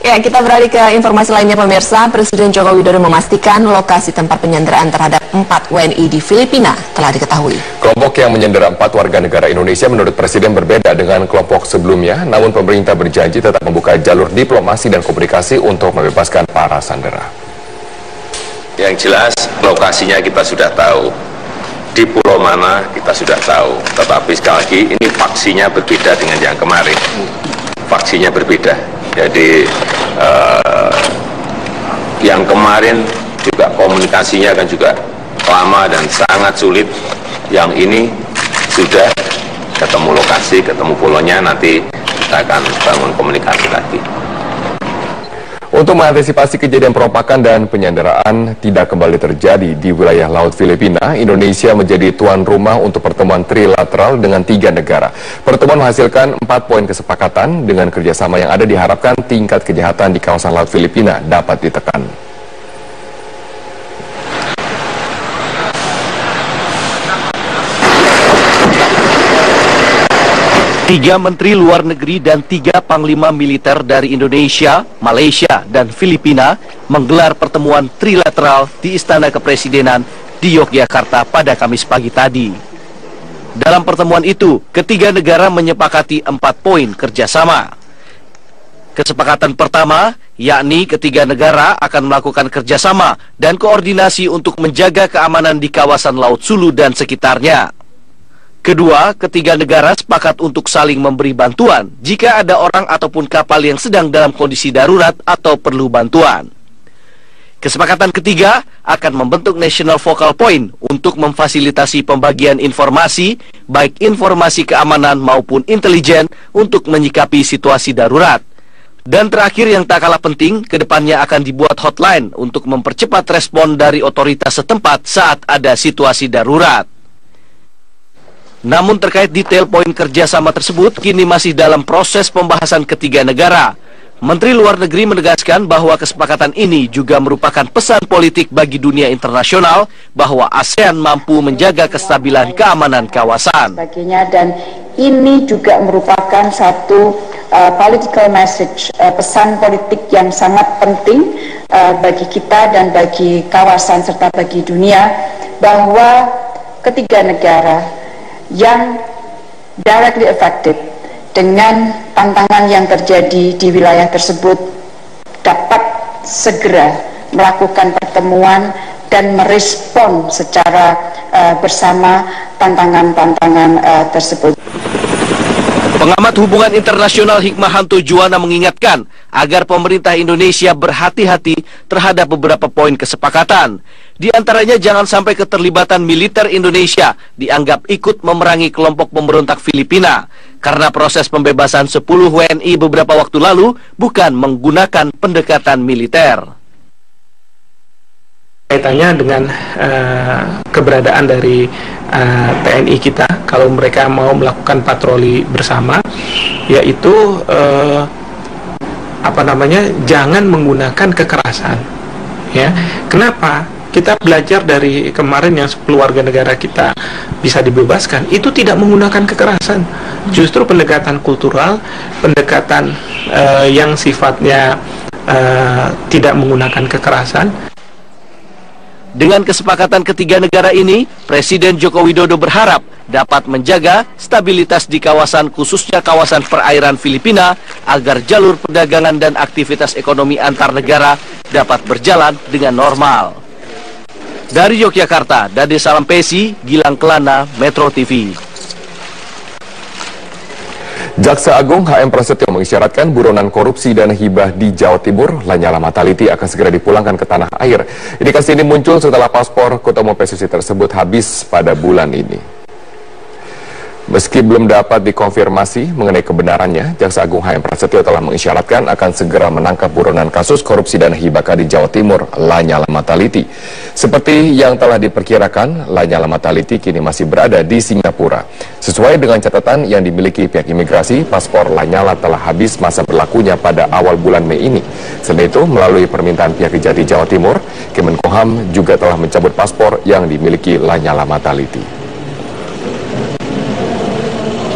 Ya, kita beralih ke informasi lainnya pemirsa. Presiden Joko Widodo memastikan lokasi tempat penyanderaan terhadap 4 WNI di Filipina telah diketahui. Kelompok yang menyandera 4 warga negara Indonesia menurut Presiden berbeda dengan kelompok sebelumnya, namun pemerintah berjanji tetap membuka jalur diplomasi dan komunikasi untuk membebaskan para sandera. Yang jelas lokasinya kita sudah tahu, di pulau mana kita sudah tahu, tetapi sekali lagi ini faksinya berbeda dengan yang kemarin. Faksinya berbeda. Jadi yang kemarin juga komunikasinya kan juga lama dan sangat sulit. Yang ini sudah ketemu lokasi, ketemu pulaunya, nanti kita akan bangun komunikasi lagi. Untuk mengantisipasi kejadian perompakan dan penyanderaan tidak kembali terjadi di wilayah Laut Filipina, Indonesia menjadi tuan rumah untuk pertemuan trilateral dengan 3 negara. Pertemuan menghasilkan 4 poin kesepakatan. Dengan kerjasama yang ada diharapkan tingkat kejahatan di kawasan Laut Filipina dapat ditekan. Tiga Menteri Luar Negeri dan 3 Panglima Militer dari Indonesia, Malaysia, dan Filipina menggelar pertemuan trilateral di Istana Kepresidenan di Yogyakarta pada Kamis pagi tadi. Dalam pertemuan itu, ketiga negara menyepakati 4 poin kerjasama. Kesepakatan pertama, yakni ketiga negara akan melakukan kerjasama dan koordinasi untuk menjaga keamanan di kawasan Laut Sulu dan sekitarnya. Kedua, ketiga negara sepakat untuk saling memberi bantuan jika ada orang ataupun kapal yang sedang dalam kondisi darurat atau perlu bantuan. Kesepakatan ketiga akan membentuk National Focal Point untuk memfasilitasi pembagian informasi, baik informasi keamanan maupun intelijen untuk menyikapi situasi darurat. Dan terakhir yang tak kalah penting, kedepannya akan dibuat hotline untuk mempercepat respon dari otoritas setempat saat ada situasi darurat. Namun terkait detail poin kerjasama tersebut kini masih dalam proses pembahasan ketiga negara. Menteri Luar Negeri menegaskan bahwa kesepakatan ini juga merupakan pesan politik bagi dunia internasional bahwa ASEAN mampu menjaga kestabilan keamanan kawasan. Dan ini juga merupakan satu political message, pesan politik yang sangat penting bagi kita dan bagi kawasan serta bagi dunia bahwa ketiga negara yang directly affected dengan tantangan yang terjadi di wilayah tersebut dapat segera melakukan pertemuan dan merespon secara bersama tantangan-tantangan tersebut. Pengamat hubungan internasional Hikmahanto Juwana mengingatkan agar pemerintah Indonesia berhati-hati terhadap beberapa poin kesepakatan. Di antaranya jangan sampai keterlibatan militer Indonesia dianggap ikut memerangi kelompok pemberontak Filipina, karena proses pembebasan 10 WNI beberapa waktu lalu bukan menggunakan pendekatan militer. Kaitannya dengan keberadaan dari TNI kita, kalau mereka mau melakukan patroli bersama, yaitu jangan menggunakan kekerasan. Ya, kenapa? Kita belajar dari kemarin yang 10 warga negara kita bisa dibebaskan, itu tidak menggunakan kekerasan, justru pendekatan kultural, pendekatan yang sifatnya tidak menggunakan kekerasan. Dengan kesepakatan ketiga negara ini, Presiden Joko Widodo berharap dapat menjaga stabilitas di kawasan, khususnya kawasan perairan Filipina, agar jalur perdagangan dan aktivitas ekonomi antar negara dapat berjalan dengan normal. Dari Yogyakarta, Dade Salampesi, Gilang Kelana, Metro TV. Jaksa Agung HM Prasetyo mengisyaratkan buronan korupsi dan hibah di Jawa Timur, Lanyala Mataliti, akan segera dipulangkan ke tanah air. Indikasi ini muncul setelah paspor Ketua Umum PSSI tersebut habis pada bulan ini. Meski belum dapat dikonfirmasi mengenai kebenarannya, Jaksa Agung HM Prasetyo telah mengisyaratkan akan segera menangkap buronan kasus korupsi dan hibah di Jawa Timur, Lanyala Mataliti. Seperti yang telah diperkirakan, Lanyala Mataliti kini masih berada di Singapura. Sesuai dengan catatan yang dimiliki pihak imigrasi, paspor Lanyala telah habis masa berlakunya pada awal bulan Mei ini. Selain itu, melalui permintaan pihak Kejati Jawa Timur, Kemenkumham juga telah mencabut paspor yang dimiliki Lanyala Mataliti.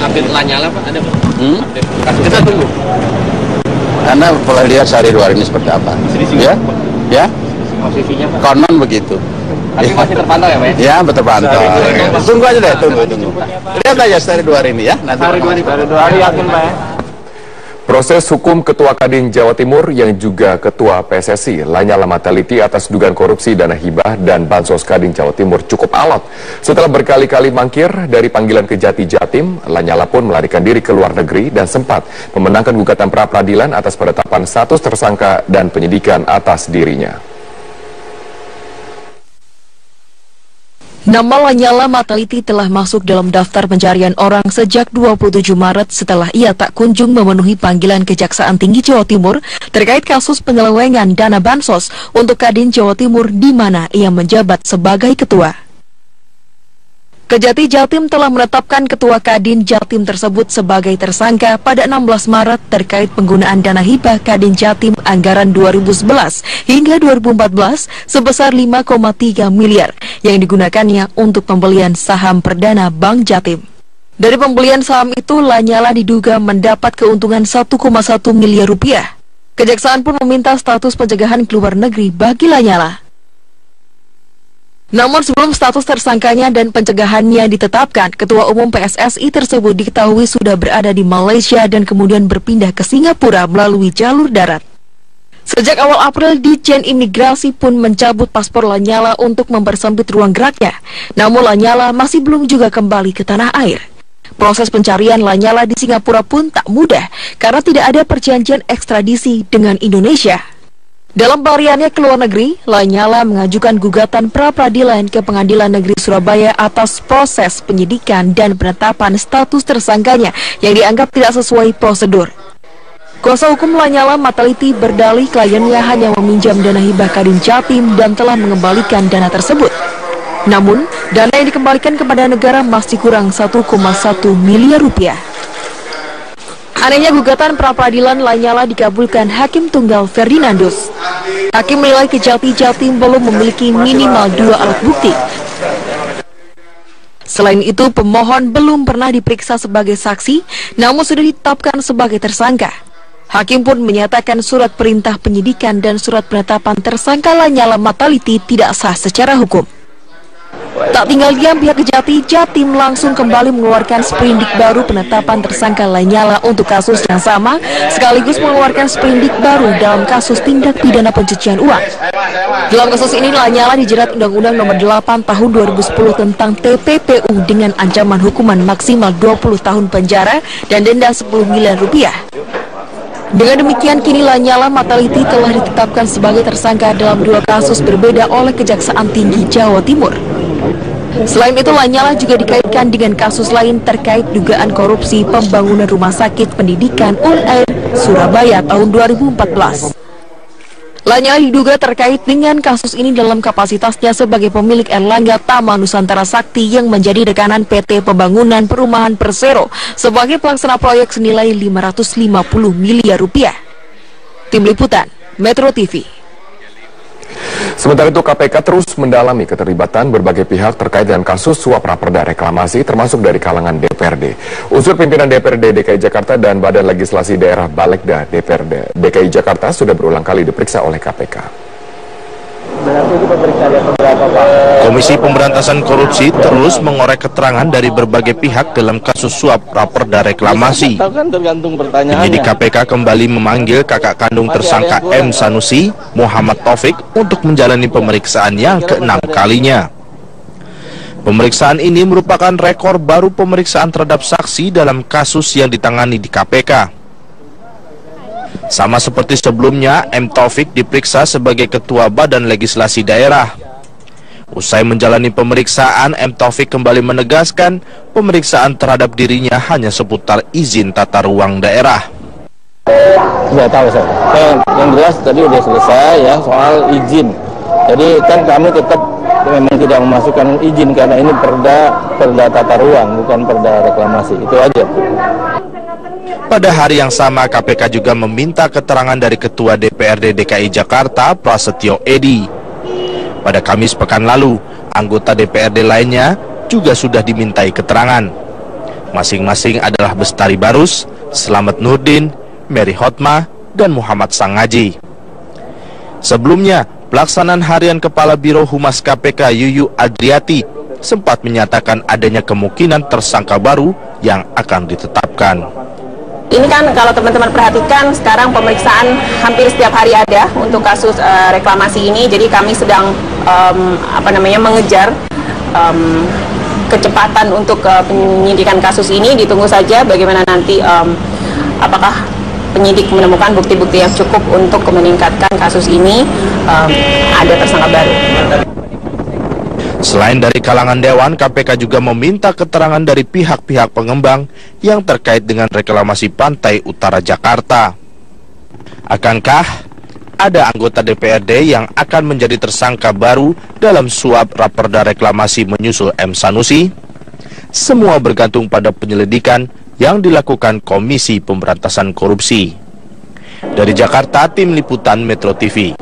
Update Lanyala Pak, ada Pak? Kita tunggu. Anda boleh lihat sehari 2 hari ini seperti apa. Ya, ya. Posisinya Pak? Konon begitu. Tapi masih terpantau ya Pak? Ya, terpantau. Tunggu aja deh, tunggu. Lihat aja sehari 2 hari ini ya. Nanti Hari 2 hari yakin Pak ya? Proses hukum Ketua Kadin Jawa Timur yang juga Ketua PSSI Lanyala Mataliti atas dugaan korupsi dana hibah dan bansos Kadin Jawa Timur cukup alot. Setelah berkali-kali mangkir dari panggilan Kejati Jatim, Lanyala pun melarikan diri ke luar negeri dan sempat memenangkan gugatan pra-peradilan atas penetapan status tersangka dan penyidikan atas dirinya. Nama Lanyala Mataliti telah masuk dalam daftar pencarian orang sejak 27 Maret setelah ia tak kunjung memenuhi panggilan Kejaksaan Tinggi Jawa Timur terkait kasus penyelewengan dana bansos untuk Kadin Jawa Timur di mana ia menjabat sebagai ketua. Kejati Jatim telah menetapkan Ketua Kadin Jatim tersebut sebagai tersangka pada 16 Maret terkait penggunaan dana hibah Kadin Jatim anggaran 2011 hingga 2014 sebesar 5,3 miliar yang digunakannya untuk pembelian saham perdana Bank Jatim. Dari pembelian saham itu, Lanyala diduga mendapat keuntungan 1,1 miliar rupiah. Kejaksaan pun meminta status pencegahan ke luar negeri bagi Lanyala. Namun sebelum status tersangkanya dan pencegahannya ditetapkan, Ketua Umum PSSI tersebut diketahui sudah berada di Malaysia dan kemudian berpindah ke Singapura melalui jalur darat. Sejak awal April, Ditjen Imigrasi pun mencabut paspor Lanyala untuk mempersempit ruang geraknya. Namun Lanyala masih belum juga kembali ke tanah air. Proses pencarian Lanyala di Singapura pun tak mudah karena tidak ada perjanjian ekstradisi dengan Indonesia. Dalam pelariannya ke luar negeri, Lanyala mengajukan gugatan pra-peradilan ke Pengadilan Negeri Surabaya atas proses penyidikan dan penetapan status tersangkanya yang dianggap tidak sesuai prosedur. Kuasa hukum Lanyala Mataliti berdalih kliennya hanya meminjam dana hibah Kadin Jatim dan telah mengembalikan dana tersebut. Namun, dana yang dikembalikan kepada negara masih kurang 1,1 miliar rupiah. Anehnya gugatan pra-peradilan Lanyala dikabulkan Hakim Tunggal Ferdinandus. Hakim menilai Kejati Jatim belum memiliki minimal 2 alat bukti. Selain itu, pemohon belum pernah diperiksa sebagai saksi, namun sudah ditetapkan sebagai tersangka. Hakim pun menyatakan surat perintah penyidikan dan surat penetapan tersangka Lanyala Mataliti tidak sah secara hukum. Tak tinggal diam, pihak Kejati Jatim langsung kembali mengeluarkan sprindik baru penetapan tersangka Lanyala untuk kasus yang sama, sekaligus mengeluarkan sprindik baru dalam kasus tindak pidana pencucian uang. Dalam kasus ini, Lanyala dijerat Undang-Undang Nomor 8 Tahun 2010 tentang TPPU dengan ancaman hukuman maksimal 20 tahun penjara dan denda 10 miliar rupiah. Dengan demikian, kini Lanyala Mataliti telah ditetapkan sebagai tersangka dalam 2 kasus berbeda oleh Kejaksaan Tinggi Jawa Timur. Selain itu, Lanyala juga dikaitkan dengan kasus lain terkait dugaan korupsi pembangunan Rumah Sakit Pendidikan UNAIR Surabaya tahun 2014. Lanyala diduga terkait dengan kasus ini dalam kapasitasnya sebagai pemilik Erlangga Tama Nusantara Sakti yang menjadi rekanan PT Pembangunan Perumahan Persero sebagai pelaksana proyek senilai 550 miliar rupiah. Tim Liputan, Metro TV. Sementara itu, KPK terus mendalami keterlibatan berbagai pihak terkait dengan kasus suap raperda reklamasi termasuk dari kalangan DPRD. Unsur pimpinan DPRD DKI Jakarta dan Badan Legislasi Daerah Balekda DPRD DKI Jakarta sudah berulang kali diperiksa oleh KPK. Komisi Pemberantasan Korupsi terus mengorek keterangan dari berbagai pihak dalam kasus suap raperda reklamasi. Penyidik KPK kembali memanggil kakak kandung tersangka M. Sanusi, Muhammad Taufik, untuk menjalani pemeriksaannya ke-6 kalinya. Pemeriksaan ini merupakan rekor baru pemeriksaan terhadap saksi dalam kasus yang ditangani di KPK. Sama seperti sebelumnya, M. Taufik diperiksa sebagai Ketua Badan Legislasi Daerah. Usai menjalani pemeriksaan, M. Taufik kembali menegaskan pemeriksaan terhadap dirinya hanya seputar izin tata ruang daerah. Sudah tahu saya. Yang jelas tadi sudah selesai ya soal izin. Jadi kan kami tetap memang tidak memasukkan izin karena ini perda tata ruang bukan perda reklamasi. Itu aja. Pada hari yang sama, KPK juga meminta keterangan dari Ketua DPRD DKI Jakarta, Prasetyo Edy. Pada Kamis pekan lalu, anggota DPRD lainnya juga sudah dimintai keterangan. Masing-masing adalah Bestari Barus, Slamet Nurdin, Mary Hotma, dan Muhammad Sangaji. Sebelumnya, pelaksanaan harian Kepala Biro Humas KPK Yuyu Adriati sempat menyatakan adanya kemungkinan tersangka baru yang akan ditetapkan. Ini kan kalau teman-teman perhatikan sekarang pemeriksaan hampir setiap hari ada untuk kasus reklamasi ini. Jadi kami sedang mengejar kecepatan untuk penyidikan kasus ini. Ditunggu saja bagaimana nanti apakah penyidik menemukan bukti-bukti yang cukup untuk meningkatkan kasus ini ada tersangka baru. Selain dari kalangan Dewan, KPK juga meminta keterangan dari pihak-pihak pengembang yang terkait dengan reklamasi Pantai Utara Jakarta. Akankah ada anggota DPRD yang akan menjadi tersangka baru dalam suap raperda reklamasi menyusul M. Sanusi? Semua bergantung pada penyelidikan yang dilakukan Komisi Pemberantasan Korupsi. Dari Jakarta, Tim Liputan Metro TV.